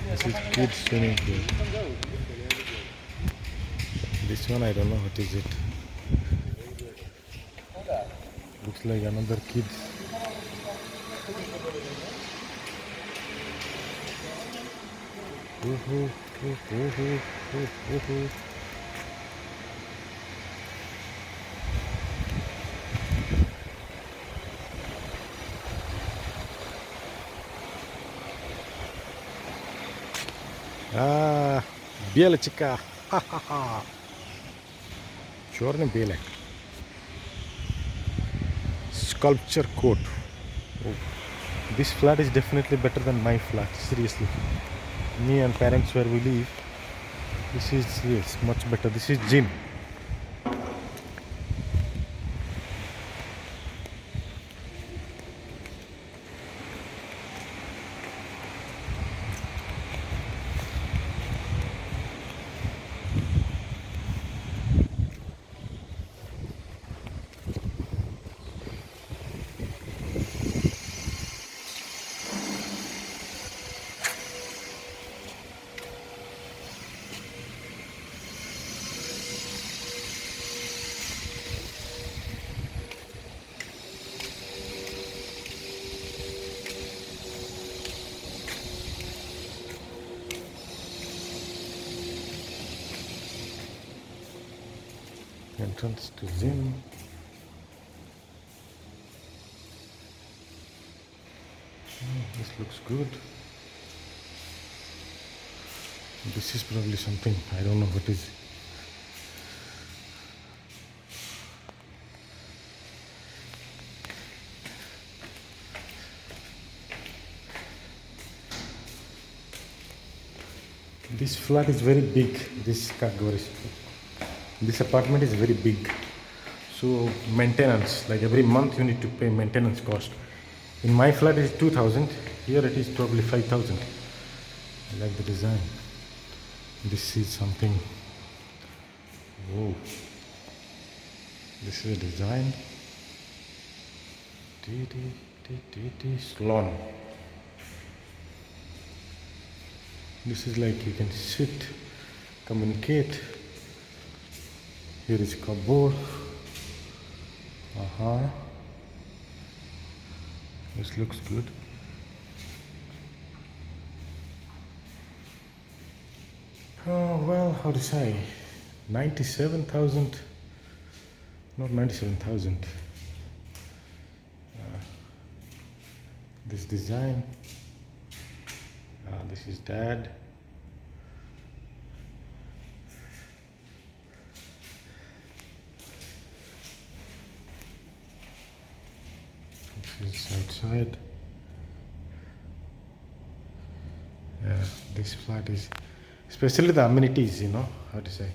This is kids swimming pool. This one I don't know what is it. Looks like another kids. Woohoo, woohoo, woohoo. Ah, biela chica. Ha ha ha. Черный белый. Sculpture court. Oh. This flat is definitely better than my flat. Seriously. Me and parents where we live. This is yes, much better. This is gym. Entrance to gym. This looks good. This is probably something, I don't know what is. This flat is very big. This apartment is very big. So maintenance, like every month you need to pay maintenance cost. In my flat it is 2,000. Here it is probably 5,000. I like the design. This is something. Whoa. This is a design. Salon. This is like you can sit, communicate. Here is cupboard. This looks good. Oh well, how to say? 97,000. Not 97,000. This design. This is dad. This is outside. Yeah, this flat is, especially the amenities, you know, how to say.